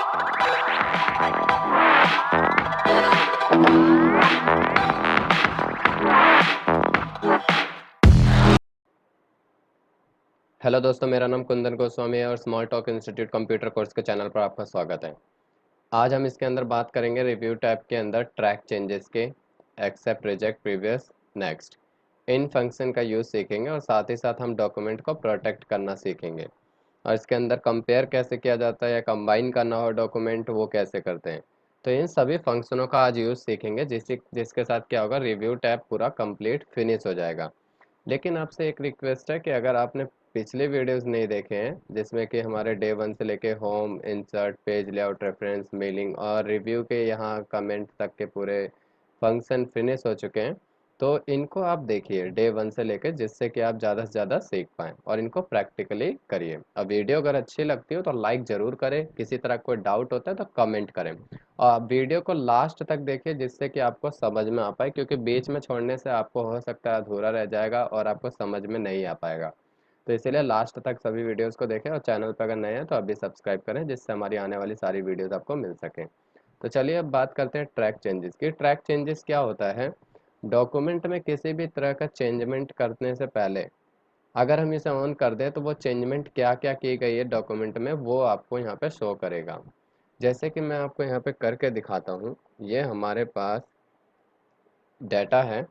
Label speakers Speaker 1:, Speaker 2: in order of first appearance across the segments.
Speaker 1: Hello दोस्तों, मेरा नाम कुंदन गोस्वामी है और small talk institute computer course के चैनल पर आपका स्वागत है। आज हम इसके अंदर बात करेंगे रिव्यू टैब के अंदर ट्रैक चेंजेस के, एक्सेप्ट, रिजेक्ट, प्रीवियस, नेक्स्ट। इन फंक्शन का यूज़ सीखेंगे और साथ ही साथ हम डॉक्यूमेंट को प्रोटेक्ट करना सीखेंगे। और इसके अंदर कंपेयर कैसे किया जाता है या कंबाइन करना हो डॉक्यूमेंट, वो कैसे करते हैं। तो इन सभी फंक्शनों का आज यूज़ सीखेंगे, जिसके साथ क्या होगा, रिव्यू टैब पूरा कंप्लीट फिनिश हो जाएगा। लेकिन आपसे एक रिक्वेस्ट है कि अगर आपने पिछले वीडियोस नहीं देखे हैं, जिसमें कि हमारे डे 1 से लेके home, insert, page layout, reference, mailing और रिव्यू के यहाँ कमेंट तक के पूरे फंक्शन फिनिश हो चुके हैं, तो इनको आप देखिए डे 1 से लेके, जिससे कि आप ज़्यादा से ज़्यादा सीख पाएँ और इनको प्रैक्टिकली करिए। अब वीडियो अगर अच्छी लगती हो तो लाइक ज़रूर करें, किसी तरह कोई डाउट होता है तो कमेंट करें और आप वीडियो को लास्ट तक देखिए, जिससे कि आपको समझ में आ पाए, क्योंकि बीच में छोड़ने से आपको हो सकता है अधूरा रह जाएगा और आपको समझ में नहीं आ पाएगा। तो इसीलिए लास्ट तक सभी वीडियोस को देखें और चैनल पर अगर नए हैं तो अभी सब्सक्राइब करें, जिससे हमारी आने वाली सारी वीडियोस आपको मिल सकें। तो चलिए अब बात करते हैं ट्रैक चेंजेस की। ट्रैक चेंजेस क्या होता है? डॉक्यूमेंट में किसी भी तरह का चेंजमेंट करने से पहले अगर हम इसे ऑन कर दें तो वो चेंजमेंट क्या क्या की गई है डॉक्यूमेंट में, वो आपको यहाँ पे शो करेगा। जैसे कि मैं आपको यहाँ पे करके दिखाता हूँ। ये हमारे पास डाटा है।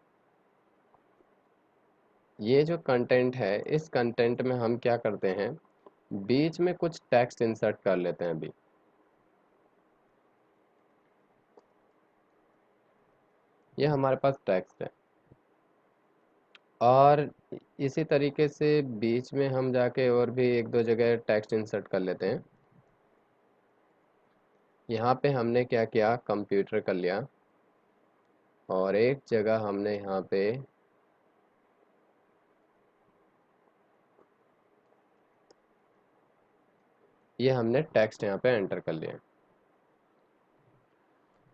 Speaker 1: ये जो कंटेंट है, इस कंटेंट में हम क्या करते हैं, बीच में कुछ टेक्स्ट इंसर्ट कर लेते हैं। अभी ये हमारे पास टेक्स्ट है और इसी तरीके से बीच में हम जाके और भी एक दो जगह टेक्स्ट इंसर्ट कर लेते हैं। यहाँ पे हमने क्या किया, कंप्यूटर कर लिया और एक जगह हमने यहाँ पे ये हमने टेक्स्ट यहाँ पे एंटर कर लिया।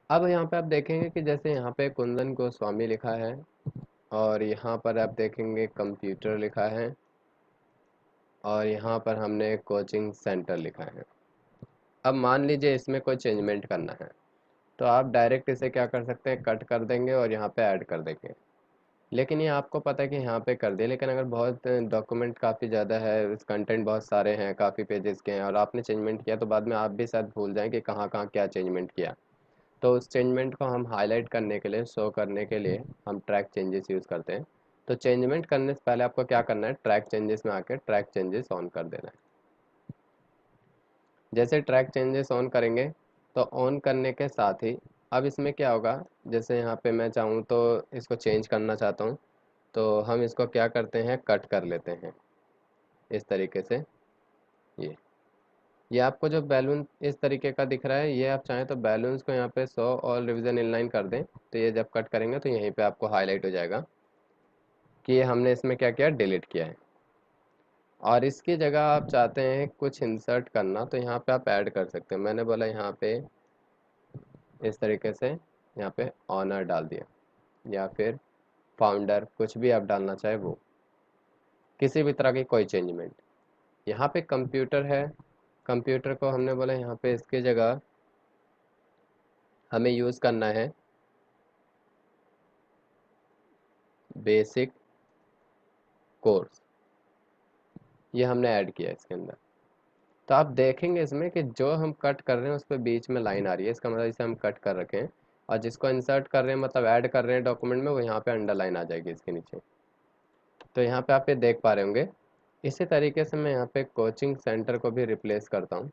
Speaker 1: अब यहाँ पे आप देखेंगे कि जैसे यहाँ पे कुंदन गोस्वामी लिखा है और यहाँ पर आप देखेंगे कंप्यूटर लिखा है और यहाँ पर हमने कोचिंग सेंटर लिखा है। अब मान लीजिए इसमें कोई चेंजमेंट करना है तो आप डायरेक्ट इसे क्या कर सकते हैं, कट कर देंगे और यहाँ पे ऐड कर देंगे। लेकिन ये आपको पता है कि यहाँ पे कर दिए, लेकिन अगर बहुत डॉक्यूमेंट काफ़ी ज़्यादा है, कंटेंट बहुत सारे हैं, काफ़ी पेजेस के हैं और आपने चेंजमेंट किया तो बाद में आप भी शायद भूल जाएं कि कहाँ कहाँ क्या चेंजमेंट किया। तो उस चेंजमेंट को हम हाईलाइट करने के लिए, शो करने के लिए हम ट्रैक चेंजेस यूज़ करते हैं। तो चेंजमेंट करने से पहले आपको क्या करना है, ट्रैक चेंजेस में आके ट्रैक चेंजेस ऑन कर देना है। जैसे ट्रैक चेंजेस ऑन करेंगे तो ऑन करने के साथ ही अब इसमें क्या होगा, जैसे यहाँ पे मैं चाहूँ तो इसको चेंज करना चाहता हूँ तो हम इसको क्या करते हैं, कट कर लेते हैं इस तरीके से। ये ये आपको जो बैलून इस तरीके का दिख रहा है, ये आप चाहें तो बैलून्स को यहाँ पे 100 और रिवीजन इनलाइन कर दें, तो ये जब कट करेंगे तो यहीं पे आपको हाईलाइट हो जाएगा कि ये हमने इसमें क्या किया, डिलीट किया है। और इसकी जगह आप चाहते हैं कुछ इंसर्ट करना तो यहाँ पे आप ऐड कर सकते हैं। मैंने बोला यहाँ पे इस तरीके से यहाँ पे ऑनर डाल दिया या फिर फाउंडर, कुछ भी आप डालना चाहे वो, किसी भी तरह की कोई चेंजमेंट। यहाँ पे कंप्यूटर है, कंप्यूटर को हमने बोला यहाँ पे इसकी जगह हमें यूज़ करना है बेसिक कोर्स। ये हमने ऐड किया है इसके अंदर। तो आप देखेंगे इसमें कि जो हम कट कर रहे हैं उस पर बीच में लाइन आ रही है, इसका मतलब इसे हम कट कर रखे हैं। और जिसको इंसर्ट कर रहे हैं, मतलब ऐड कर रहे हैं डॉक्यूमेंट में, वो यहाँ पे अंडरलाइन आ जाएगी इसके नीचे। तो यहाँ पे आप ये देख पा रहे होंगे। इसी तरीके से मैं यहाँ पे कोचिंग सेंटर को भी रिप्लेस करता हूँ।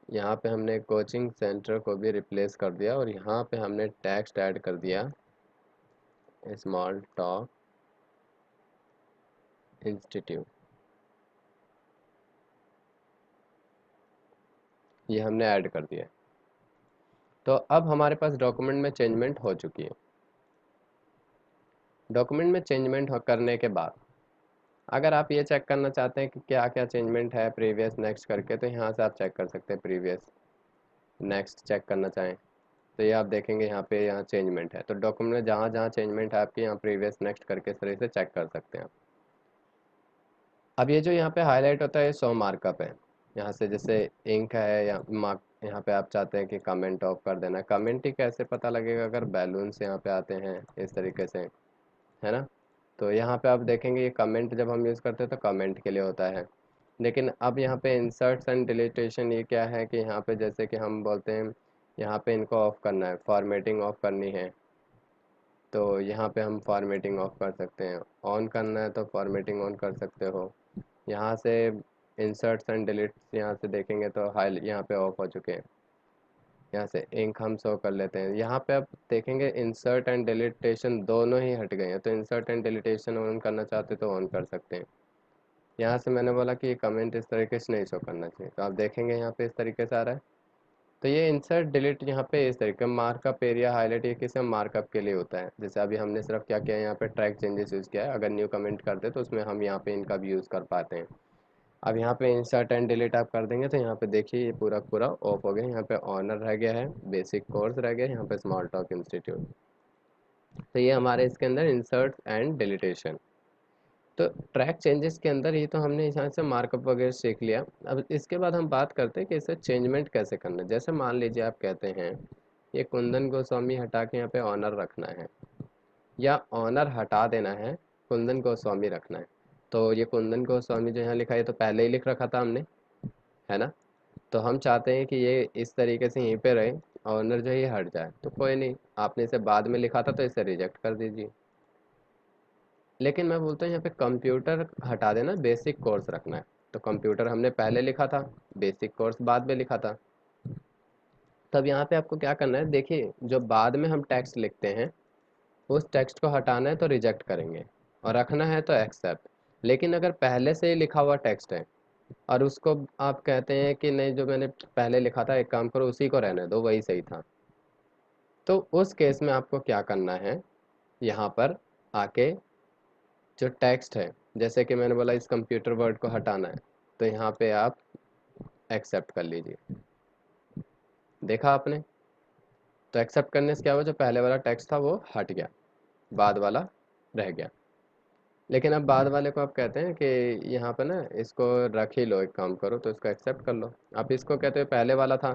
Speaker 1: यहाँ पे हमने कोचिंग सेंटर को भी रिप्लेस कर दिया और यहाँ पे हमने टेक्स्ट ऐड कर दिया, स्मॉल टॉक इंस्टीट्यूट। ये हमने ऐड कर दिया। तो अब हमारे पास डॉक्यूमेंट में चेंजमेंट हो चुकी है। डॉक्यूमेंट में चेंजमेंट करने के बाद अगर आप ये चेक करना चाहते हैं कि क्या क्या चेंजमेंट है प्रीवियस, नेक्स्ट करके, तो यहाँ से आप चेक कर सकते हैं। प्रीवियस, नेक्स्ट चेक करना चाहें तो ये आप देखेंगे यहाँ पे, यहाँ चेंजमेंट है। तो डॉक्यूमेंट में जहाँ जहाँ चेंजमेंट है आपके, यहाँ प्रीवियस, नेक्स्ट करके इस तरह से चेक कर सकते हैं आप। अब ये जो यहाँ पे हाईलाइट होता है, ये 100 मार्कअप है। यहाँ से जैसे इंक है या मार्क, यहाँ पे आप चाहते हैं कि कमेंट ऑफ कर देना। कमेंट ही कैसे पता लगेगा अगर बैलून्स यहाँ पे आते हैं इस तरीके से, है ना। तो यहाँ पे आप देखेंगे ये कमेंट जब हम यूज़ करते हैं तो कमेंट के लिए होता है। लेकिन अब यहाँ पे इंसर्ट्स एंड डिलीटेशन ये क्या है कि यहाँ पे जैसे कि हम बोलते हैं यहाँ पे इनको ऑफ करना है, फॉर्मेटिंग ऑफ करनी है, तो यहाँ पे हम फॉर्मेटिंग ऑफ कर सकते हैं। ऑन करना है तो फॉर्मेटिंग ऑन कर सकते हो। यहाँ से इंसर्ट्स एंड डिलीट्स यहाँ से देखेंगे तो हाई यहाँ पे ऑफ हो चुके हैं। यहाँ से इंक हम शो कर लेते हैं। यहाँ पे आप देखेंगे इंसर्ट एंड डिलीटेशन दोनों ही हट गए हैं, तो इंसर्ट एंड डिलीटेशन ऑन करना चाहते तो ऑन कर सकते हैं। यहाँ से मैंने बोला कि ये कमेंट इस तरीके से नहीं शो करना चाहिए, तो आप देखेंगे यहाँ पे इस तरीके से आ रहा है। तो ये इंसर्ट डिलीट यहाँ पे इस तरीके मार्कअप एरिया हाईलाइट ये किसी मार्कअप के लिए होता है। जैसे अभी हमने सिर्फ क्या किया है, यहाँ पे ट्रैक चेंजेस यूज़ किया है। अगर न्यू कमेंट करते तो उसमें हम यहाँ पे इनका भी यूज़ कर पाते हैं। अब यहाँ पे इंसर्ट एंड डिलीट आप कर देंगे तो यहाँ पे देखिए ये पूरा पूरा ऑफ हो गया। यहाँ पे ऑनर रह गया है, बेसिक कोर्स रह गया, यहाँ पे स्मॉल टॉक इंस्टीट्यूट। तो ये हमारे इसके अंदर इंसर्ट एंड डिलीटेशन। तो ट्रैक चेंजेस के अंदर ये तो हमने यहाँ से मार्कअप वगैरह सीख लिया। अब इसके बाद हम बात करते हैं कि इसे चेंजमेंट कैसे करना है। जैसे मान लीजिए आप कहते हैं ये कुंदन गोस्वामी हटा के यहाँ पे ऑनर रखना है, या ऑनर हटा देना है, कुंदन गोस्वामी रखना है। तो ये कुंदन गोस्वामी जो यहाँ लिखा है ये तो पहले ही लिख रखा था हमने, है ना। तो हम चाहते हैं कि ये इस तरीके से यहीं पे रहे, ऑनर जो है ये हट जाए। तो कोई नहीं, आपने इसे बाद में लिखा था तो इसे रिजेक्ट कर दीजिए। लेकिन मैं बोलता हूँ यहाँ पे कंप्यूटर हटा देना, बेसिक कोर्स रखना है। तो कंप्यूटर हमने पहले लिखा था, बेसिक कोर्स बाद में लिखा था। तब यहाँ पे आपको क्या करना है, देखिए जो बाद में हम टेक्स्ट लिखते हैं उस टेक्स्ट को हटाना है तो रिजेक्ट करेंगे, और रखना है तो एक्सेप्ट। लेकिन अगर पहले से ही लिखा हुआ टेक्स्ट है और उसको आप कहते हैं कि नहीं जो मैंने पहले लिखा था एक काम करो उसी को रहने दो, वही सही था, तो उस केस में आपको क्या करना है, यहाँ पर आके जो टेक्स्ट है, जैसे कि मैंने बोला इस कंप्यूटर वर्ड को हटाना है, तो यहाँ पे आप एक्सेप्ट कर लीजिए। देखा आपने, तो एक्सेप्ट करने से क्या हुआ, जो पहले वाला टेक्स्ट था वो हट गया, बाद वाला रह गया। लेकिन अब बाद वाले को आप कहते हैं कि यहाँ पे ना इसको रख ही लो, एक काम करो तो इसको एक्सेप्ट कर लो। आप इसको कहते हो पहले वाला था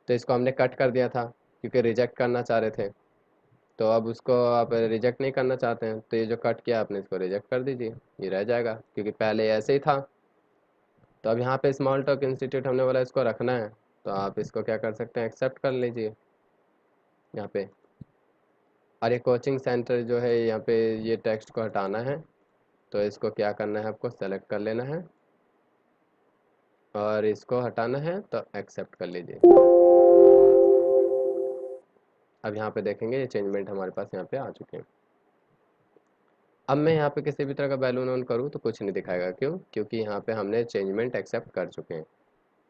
Speaker 1: तो इसको हमने कट कर दिया था क्योंकि रिजेक्ट करना चाह रहे थे। तो अब उसको आप रिजेक्ट नहीं करना चाहते हैं तो ये जो कट किया आपने इसको रिजेक्ट कर दीजिए, ये रह जाएगा क्योंकि पहले ऐसे ही था। तो अब यहाँ पे स्मॉल टॉक इंस्टीट्यूट हमने बोला इसको रखना है, तो आप इसको क्या कर सकते हैं, एक्सेप्ट कर लीजिए यहाँ पे। और ये कोचिंग सेंटर जो है यहाँ पे ये टेक्स्ट को हटाना है, तो इसको क्या करना है, आपको सेलेक्ट कर लेना है और इसको हटाना है तो एक्सेप्ट कर लीजिए। अब यहाँ पे देखेंगे ये चेंजमेंट हमारे पास यहाँ पे आ चुके हैं। अब मैं यहाँ पे किसी भी तरह का बैलून ऑन करूँ तो कुछ नहीं दिखाएगा, क्यों, क्योंकि यहाँ पे हमने चेंजमेंट एक्सेप्ट कर चुके हैं।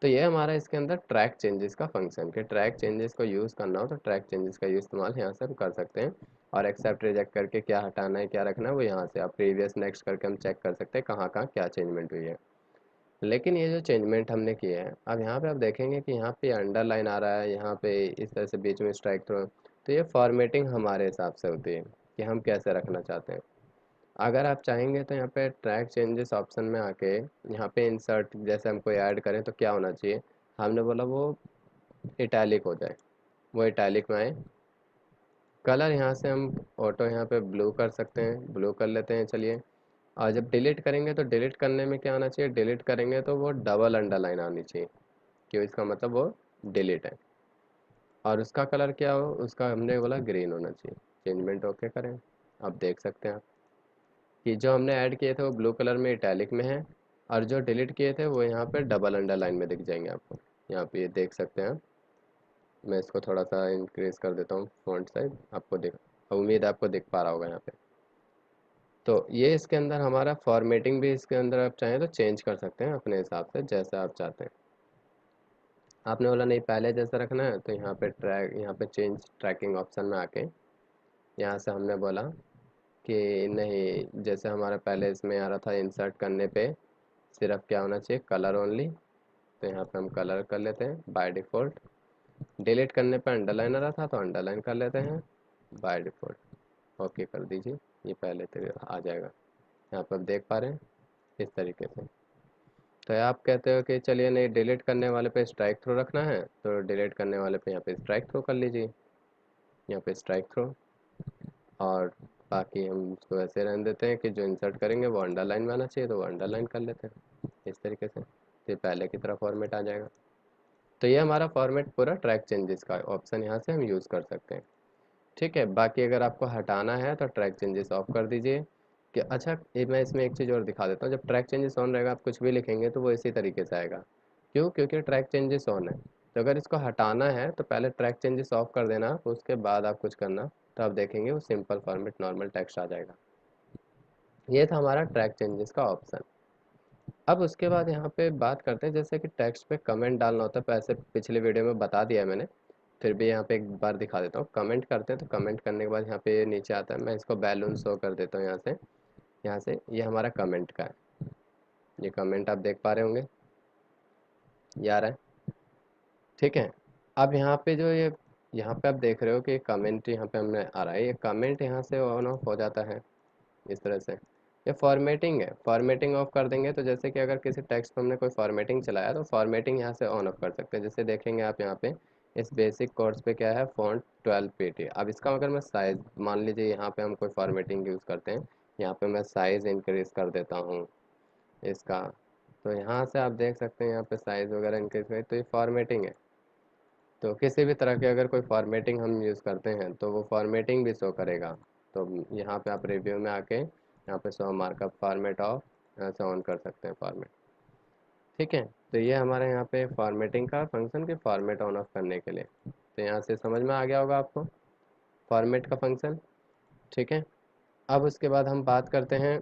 Speaker 1: तो ये हमारा इसके अंदर ट्रैक चेंजेस का फंक्शन है। ट्रैक चेंजेस को यूज़ करना हो तो ट्रैक चेंजेस का इस्तेमाल यहाँ से हम कर सकते हैं, और एक्सेप्ट रिजेक्ट करके क्या हटाना है क्या रखना है वो यहाँ से आप प्रीवियस नेक्स्ट करके हम चेक कर सकते हैं कहाँ कहाँ क्या चेंजमेंट हुई है। लेकिन ये जो चेंजमेंट हमने किए हैं, अब यहाँ पे आप देखेंगे कि यहाँ पे अंडरलाइन आ रहा है, यहाँ पे इस तरह से बीच में स्ट्राइक थ्रू, तो ये फॉर्मेटिंग हमारे हिसाब से होती है कि हम कैसे रखना चाहते हैं। अगर आप चाहेंगे तो यहाँ पे ट्रैक चेंजेस ऑप्शन में आके यहाँ पे इंसर्ट जैसे हम कोई ऐड करें तो क्या होना चाहिए, हमने बोला वो इटैलिक हो जाए, वो इटैलिक में आए। कलर यहाँ से हम ऑटो यहाँ पे ब्लू कर सकते हैं, ब्लू कर लेते हैं चलिए। और जब डिलीट करेंगे तो डिलीट करने में क्या आना चाहिए, डिलीट करेंगे तो वो डबल अंडरलाइन आनी चाहिए, क्यों, इसका मतलब वो डिलीट है। और उसका कलर क्या हो, उसका हमने बोला ग्रीन होना चाहिए। चेंजमेंट ओके करें, अब देख सकते हैं कि जो हमने ऐड किए थे वो ब्लू कलर में इटैलिक में है, और जो डिलीट किए थे वो यहाँ पे डबल अंडरलाइन में दिख जाएंगे आपको। यहाँ पे ये देख सकते हैं। मैं इसको थोड़ा सा इंक्रीज कर देता हूँ फॉन्ट साइज, आपको दिख, उम्मीद है आपको दिख पा रहा होगा यहाँ पे। तो ये इसके अंदर हमारा फॉर्मेटिंग भी इसके अंदर आप चाहें तो चेंज कर सकते हैं अपने हिसाब से जैसा आप चाहते हैं। आपने बोला नहीं पहले जैसा रखना है तो यहाँ पे ट्रैक, यहाँ पे चेंज ट्रैकिंग ऑप्शन में आके यहाँ से हमने बोला कि नहीं, जैसे हमारा पहले इसमें आ रहा था इंसर्ट करने पे सिर्फ क्या होना चाहिए, कलर ओनली, तो यहाँ पे हम कलर कर लेते हैं बाय डिफ़ॉल्ट। डिलीट करने पे अंडरलाइन आ रहा था तो अंडरलाइन कर लेते हैं बाय डिफ़ॉल्ट, ओके कर दीजिए, ये पहले तो आ जाएगा। यहाँ पर आप देख पा रहे हैं इस तरीके से। तो आप कहते हो कि चलिए नहीं, डिलीट करने वाले पे स्ट्राइक थ्रू रखना है, तो डिलीट करने वाले पे यहाँ पे स्ट्राइक थ्रू कर लीजिए, यहाँ पे स्ट्राइक थ्रू। और बाकी हम उसको ऐसे रहने देते हैं कि जो इंसर्ट करेंगे वो अंडरलाइन में आना चाहिए, तो वो अंडरलाइन कर लेते हैं इस तरीके से, फिर पहले की तरह फॉर्मेट आ जाएगा। तो ये हमारा फॉर्मेट पूरा ट्रैक चेंजेस का ऑप्शन यहाँ से हम यूज़ कर सकते हैं। ठीक है, बाकी अगर आपको हटाना है तो ट्रैक चेंजेस ऑफ कर दीजिए। कि अच्छा, ये मैं इसमें एक चीज़ और दिखा देता हूँ, जब ट्रैक चेंजेस ऑन रहेगा आप कुछ भी लिखेंगे तो वो इसी तरीके से आएगा। क्यों? क्योंकि ट्रैक चेंजेस ऑन है। तो अगर इसको हटाना है तो पहले ट्रैक चेंजेस ऑफ कर देना, उसके बाद आप कुछ करना, तो आप देखेंगे वो सिंपल फॉर्मेट नॉर्मल टेक्स्ट आ जाएगा। ये था हमारा ट्रैक चेंजेस का ऑप्शन। अब उसके बाद यहाँ पे बात करते हैं, जैसे कि टेक्स्ट पे कमेंट डालना होता है, पैसे पिछले वीडियो में बता दिया है मैंने, फिर भी यहाँ पे एक बार दिखा देता हूँ। कमेंट करते हैं तो कमेंट करने के बाद यहाँ पे नीचे आता है, मैं इसको बैलून शो कर देता हूँ यहाँ से। यहाँ से ये हमारा कमेंट का है, ये कमेंट आप देख पा रहे होंगे, ये आ रहा है। ठीक है, अब यहाँ पे जो ये यहाँ पे आप देख रहे हो कि कमेंट यहाँ पे हमने आ रहा है, ये कमेंट यहाँ से ऑन ऑफ हो जाता है इस तरह से। ये फॉर्मेटिंग है, फॉर्मेटिंग ऑफ कर देंगे तो जैसे कि अगर किसी टेक्स्ट पे हमने कोई फॉर्मेटिंग चलाया तो फॉर्मेटिंग यहाँ से ऑन ऑफ कर सकते हैं। जैसे देखेंगे आप यहाँ पे इस बेसिक कोर्स पे क्या है, फॉन्ट 12 पीटी। अब इसका अगर मैं साइज, मान लीजिए यहाँ पे हम कोई फॉर्मेटिंग यूज़ करते हैं, यहाँ पे मैं साइज इंक्रीज कर देता हूँ इसका, तो यहाँ से आप देख सकते हैं यहाँ पे साइज वगैरह इंक्रीज करें, तो ये फॉर्मेटिंग है। तो किसी भी तरह की अगर कोई फॉर्मेटिंग हम यूज़ करते हैं तो वो फॉर्मेटिंग भी शो करेगा। तो यहाँ पे आप रिव्यू में आके यहाँ पे शो मार्कअप फॉर्मेट ऑफ ऐसे ऑन कर सकते हैं फॉर्मेट। ठीक है, तो ये हमारे यहाँ पे फॉर्मेटिंग का फंक्शन के फॉर्मेट ऑन ऑफ करने के लिए, तो यहाँ से समझ में आ गया होगा आपको फॉर्मेट का फंक्शन। ठीक है, अब उसके बाद हम बात करते हैं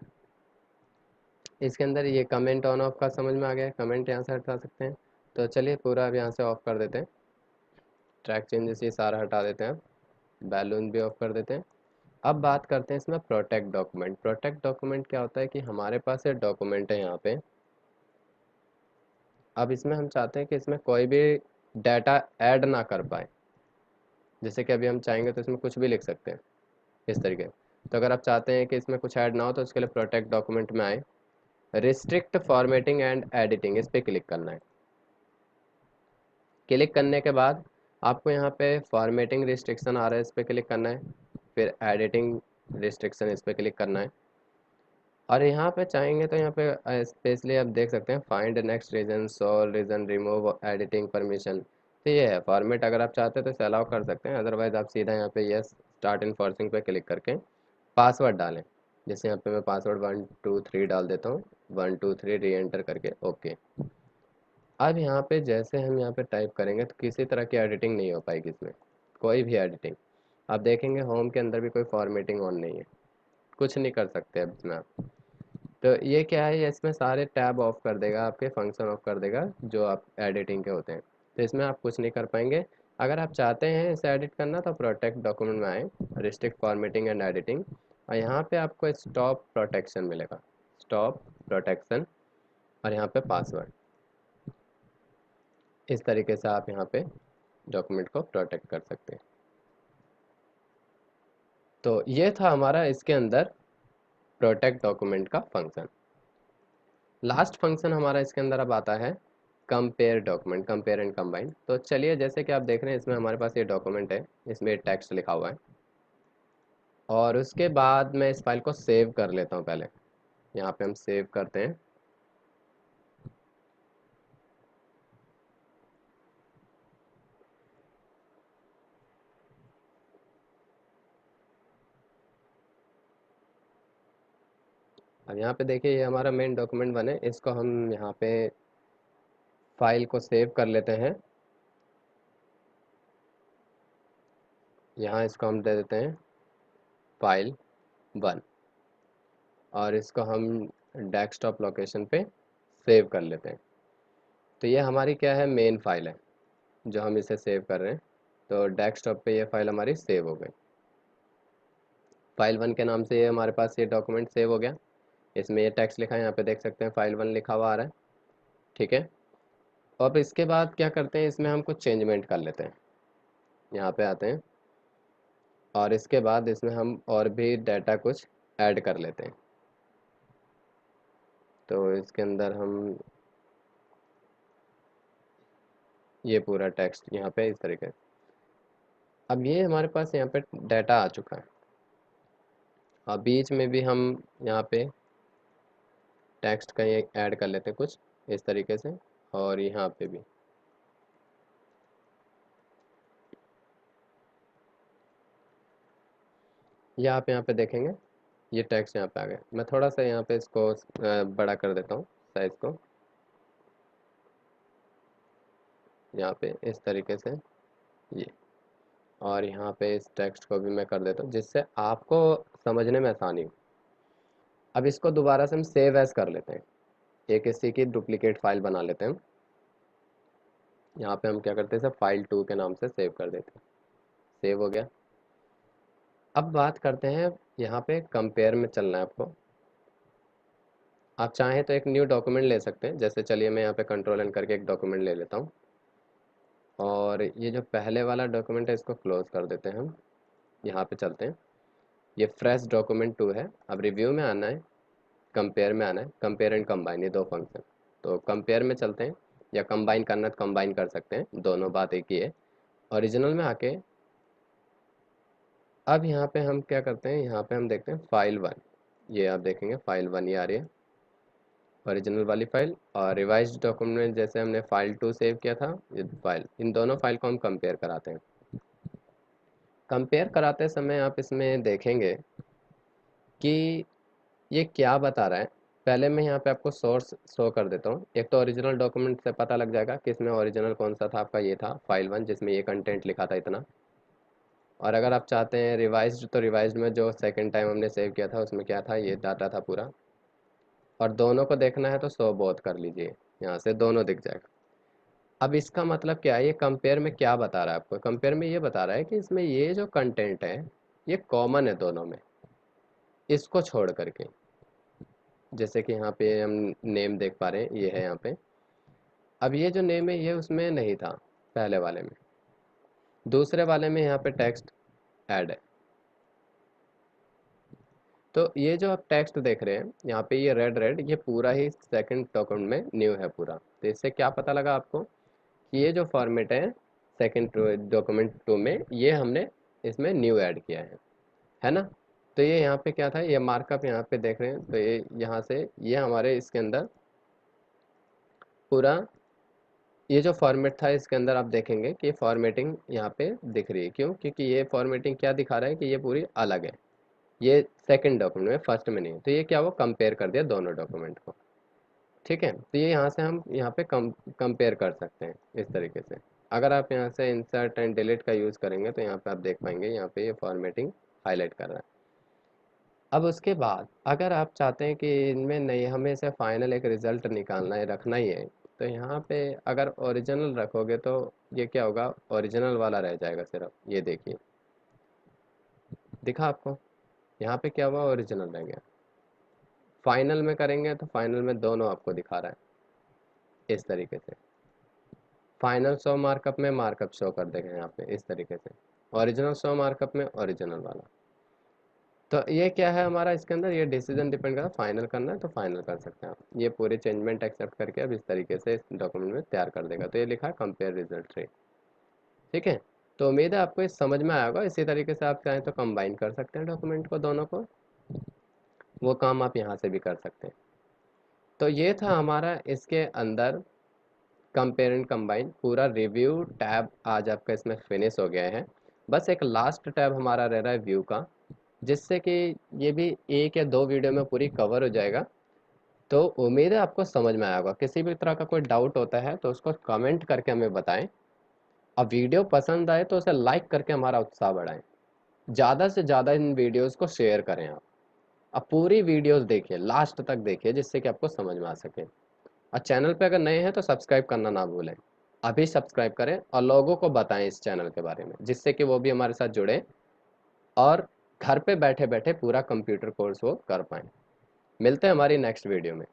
Speaker 1: इसके अंदर, ये कमेंट ऑन ऑफ का समझ में आ गया, कमेंट यहाँ से हटा सकते हैं। तो चलिए पूरा अब यहाँ से ऑफ कर देते हैं, ट्रैक चेंजेस ये सारा हटा देते हैं, बैलून भी ऑफ कर देते हैं। अब बात करते हैं इसमें प्रोटेक्ट डॉक्यूमेंट। प्रोटेक्ट डॉक्यूमेंट क्या होता है कि हमारे पास एक डॉक्यूमेंट है यहाँ पे, अब इसमें हम चाहते हैं कि इसमें कोई भी डाटा ऐड ना कर पाए। जैसे कि अभी हम चाहेंगे तो इसमें कुछ भी लिख सकते हैं इस तरीके। तो अगर आप चाहते हैं कि इसमें कुछ ऐड ना हो तो उसके लिए प्रोटेक्ट डॉक्यूमेंट में आए, रिस्ट्रिक्ट फॉर्मेटिंग एंड एडिटिंग, इस पर क्लिक करना है। क्लिक करने के बाद आपको यहाँ पे फॉर्मेटिंग रिस्ट्रिक्शन आ रहा है, इस पर क्लिक करना है। फिर एडिटिंग रिस्ट्रिक्शन, इस पर क्लिक करना है। और यहाँ पे चाहेंगे तो यहाँ पे स्पेशली आप देख सकते हैं find next region, solve region, remove editing permission. तो ये है फॉर्मेट, अगर आप चाहते हैं तो इसे अलाउ कर सकते हैं, अदरवाइज आप सीधा यहाँ पे यस स्टार्ट इन्फोर्सिंग पे क्लिक करके पासवर्ड डालें। जैसे यहाँ पे मैं पासवर्ड 123 डाल देता हूँ, 123 री एंटर करके ओके। अब यहाँ पे जैसे हम यहाँ पे टाइप करेंगे तो किसी तरह की एडिटिंग नहीं हो पाएगी इसमें, कोई भी एडिटिंग। आप देखेंगे होम के अंदर भी कोई फॉर्मेटिंग ऑन नहीं है, कुछ नहीं कर सकते अब इसमें आप। तो ये क्या है, ये इसमें सारे टैब ऑफ कर देगा, आपके फंक्शन ऑफ कर देगा जो आप एडिटिंग के होते हैं, तो इसमें आप कुछ नहीं कर पाएंगे। अगर आप चाहते हैं इसे एडिट करना तो प्रोटेक्ट डॉक्यूमेंट में आए, रिस्ट्रिक्ट फॉर्मेटिंग एंड एडिटिंग, और यहाँ पे आपको स्टॉप प्रोटेक्शन मिलेगा, स्टॉप प्रोटेक्शन, और यहाँ पे पासवर्ड। इस तरीके से आप यहाँ पे डॉक्यूमेंट को प्रोटेक्ट कर सकते हैं। तो ये था हमारा इसके अंदर प्रोटेक्ट डॉक्यूमेंट का फंक्शन। लास्ट फंक्शन हमारा इसके अंदर अब आता है compare document, compare and combine. तो चलिए जैसे कि आप देख रहे हैं इसमें हमारे पास ये डॉक्यूमेंट है, इसमें टेक्स्ट लिखा हुआ है, और उसके बाद मैं इस फाइल को सेव कर लेता हूँ पहले। यहाँ पे हम सेव करते हैं। अब यहाँ पे देखिए ये हमारा मेन डॉक्यूमेंट बने, इसको हम यहाँ पे फाइल को सेव कर लेते हैं। यहाँ इसको हम दे देते हैं फाइल 1, और इसको हम डेस्कटॉप लोकेशन पे सेव कर लेते हैं। तो ये हमारी क्या है, मेन फाइल है जो हम इसे सेव कर रहे हैं। तो डेस्कटॉप पे ये फाइल हमारी सेव हो गई, फाइल 1 के नाम से ये हमारे पास ये डॉक्यूमेंट सेव हो गया। इसमें ये टेक्स्ट लिखा है, यहाँ पे देख सकते हैं फाइल 1 लिखा हुआ आ रहा है। ठीक है, अब इसके बाद क्या करते हैं, इसमें हम कुछ चेंजमेंट कर लेते हैं। यहाँ पे आते हैं और इसके बाद इसमें हम और भी डाटा कुछ ऐड कर लेते हैं। तो इसके अंदर हम ये पूरा टेक्स्ट यहाँ पे इस तरीके से। अब ये हमारे पास यहाँ पे डाटा आ चुका है। अब बीच में भी हम यहाँ पे टेक्स्ट का ये ऐड कर लेते हैं कुछ इस तरीके से, और यहाँ पे भी ये आप यहाँ पे देखेंगे ये टेक्स्ट यहाँ पे आ गया। मैं थोड़ा सा यहाँ पे इसको बड़ा कर देता हूँ साइज को, यहाँ पे इस तरीके से ये, और यहाँ पे इस टेक्स्ट को भी मैं कर देता हूँ जिससे आपको समझने में आसानी हो। अब इसको दोबारा से हम सेव एज कर लेते हैं, एक इसी की डुप्लीकेट फाइल बना लेते हैं हम। यहाँ पे हम क्या करते हैं, इसे फाइल 2 के नाम से सेव कर देते हैं। सेव हो गया। अब बात करते हैं, यहाँ पे कंपेयर में चलना है आपको। आप चाहें तो एक न्यू डॉक्यूमेंट ले सकते हैं, जैसे चलिए मैं यहाँ पे कंट्रोल एन करके एक डॉक्यूमेंट ले लेता हूँ, और ये जो पहले वाला डॉक्यूमेंट है इसको क्लोज कर देते हैं हम। यहाँ पे चलते हैं, ये फ्रेश डॉक्यूमेंट 2 है। अब रिव्यू में आना है, कंपेयर में आना है, कंपेयर एंड कंबाइन, ये दो फंक्शन। तो कंपेयर में चलते हैं, या कंबाइन करना है तो कंबाइन कर सकते हैं, दोनों बात एक ही है। ओरिजिनल में आके अब यहाँ पे हम क्या करते हैं, यहाँ पे हम देखते हैं फाइल 1, ये आप देखेंगे फाइल 1 ये आ रही है ओरिजिनल वाली फाइल। और रिवाइज्ड डॉक्यूमेंट में जैसे हमने फाइल 2 सेव किया था, ये फाइल, इन दोनों फाइल को हम कंपेयर कराते हैं। कंपेयर कराते समय आप इसमें देखेंगे कि ये क्या बता रहा है। पहले मैं यहाँ पे आपको सोर्स शो कर देता हूँ। एक तो ओरिजिनल डॉक्यूमेंट से पता लग जाएगा कि इसमें ओरिजिनल कौन सा था आपका, ये था फाइल 1 जिसमें ये कंटेंट लिखा था इतना। और अगर आप चाहते हैं रिवाइज्ड, तो रिवाइज्ड में जो सेकंड टाइम हमने सेव किया था उसमें क्या था, ये डाटा था पूरा। और दोनों को देखना है तो शो बोथ कर लीजिए, यहाँ से दोनों दिख जाएगा। अब इसका मतलब क्या है, ये कंपेयर में क्या बता रहा है आपको, कंपेयर में ये बता रहा है कि इसमें ये जो कंटेंट है ये कॉमन है दोनों में, इसको छोड़ करके। जैसे कि यहाँ पे हम नेम देख पा रहे हैं, ये है यहाँ पे। अब ये जो नेम है ये उसमें नहीं था पहले वाले में, दूसरे वाले में यहाँ पे टेक्स्ट ऐड है। तो ये जो आप टेक्स्ट देख रहे हैं यहाँ पे, ये रेड रेड, ये पूरा ही सेकंड डॉक्यूमेंट में न्यू है पूरा। तो इससे क्या पता लगा आपको कि ये जो फॉर्मेट है सेकंड डॉक्यूमेंट 2 में, ये हमने इसमें न्यू ऐड किया है ना। तो ये यहाँ पे क्या था, ये मार्कअप यहाँ पे देख रहे हैं, तो ये यहाँ से ये हमारे इसके अंदर पूरा ये जो फॉर्मेट था इसके अंदर आप देखेंगे कि फॉर्मेटिंग यहाँ पे दिख रही है। क्यों? क्योंकि ये फॉर्मेटिंग क्या दिखा रहा है कि ये पूरी अलग है, ये सेकंड डॉक्यूमेंट में, फर्स्ट में नहीं है। तो ये क्या, वो कंपेयर कर दिया दोनों डॉक्यूमेंट को। ठीक है, तो ये यहाँ से हम यहाँ पे कंपेयर कर सकते हैं इस तरीके से। अगर आप यहाँ से इंसर्ट एंड डिलीट का यूज़ करेंगे तो यहाँ पे आप देख पाएंगे यहाँ पे ये फॉर्मेटिंग हाईलाइट कर रहा है। अब उसके बाद अगर आप चाहते हैं कि इनमें नहीं, हमें से फाइनल एक रिजल्ट निकालना है, रखना ही है, तो यहाँ पे अगर ओरिजिनल रखोगे तो ये क्या होगा, ओरिजिनल वाला रह जाएगा सिर्फ। ये देखिए, दिखा आपको, यहाँ पे क्या हुआ, ओरिजिनल रह गया। फाइनल में करेंगे तो फाइनल में दोनों आपको दिखा रहा है इस तरीके से। फाइनल शो मार्कअप में मार्कअप शो कर देंगे यहाँ पे इस तरीके से, ओरिजिनल शो मार्कअप में ओरिजिनल वाला। तो ये क्या है हमारा इसके अंदर, ये डिसीजन डिपेंड करता है, फाइनल करना है तो फाइनल कर सकते हैं आप। ये पूरे चेंजमेंट एक्सेप्ट करके अब इस तरीके से इस डॉक्यूमेंट में तैयार कर देगा। तो ये लिखा है कंपेयर रिजल्ट ट्री। ठीक है, तो उम्मीद है आपको ये समझ में आएगा। इसी तरीके से आप चाहें तो कंबाइन कर सकते हैं डॉक्यूमेंट को, दोनों को, वो काम आप यहाँ से भी कर सकते हैं। तो ये था हमारा इसके अंदर कंपेयर एंड कंबाइन। पूरा रिव्यू टैब आज आपका इसमें फिनिश हो गया है। बस एक लास्ट टैब हमारा रह रहा है व्यू का, जिससे कि ये भी एक या दो वीडियो में पूरी कवर हो जाएगा। तो उम्मीद है आपको समझ में आया होगा। किसी भी तरह का कोई डाउट होता है तो उसको कमेंट करके हमें बताएं। अब वीडियो पसंद आए तो उसे लाइक करके हमारा उत्साह बढ़ाएं। ज़्यादा से ज़्यादा इन वीडियोस को शेयर करें आप। अब पूरी वीडियोस देखिए, लास्ट तक देखिए, जिससे कि आपको समझ में आ सके। और चैनल पे अगर नए हैं तो सब्सक्राइब करना ना भूलें। अभी सब्सक्राइब करें और लोगों को बताएं इस चैनल के बारे में, जिससे कि वो भी हमारे साथ जुड़े और घर पे बैठे बैठे पूरा कंप्यूटर कोर्स वो कर पाएं। मिलते हैं हमारी नेक्स्ट वीडियो में।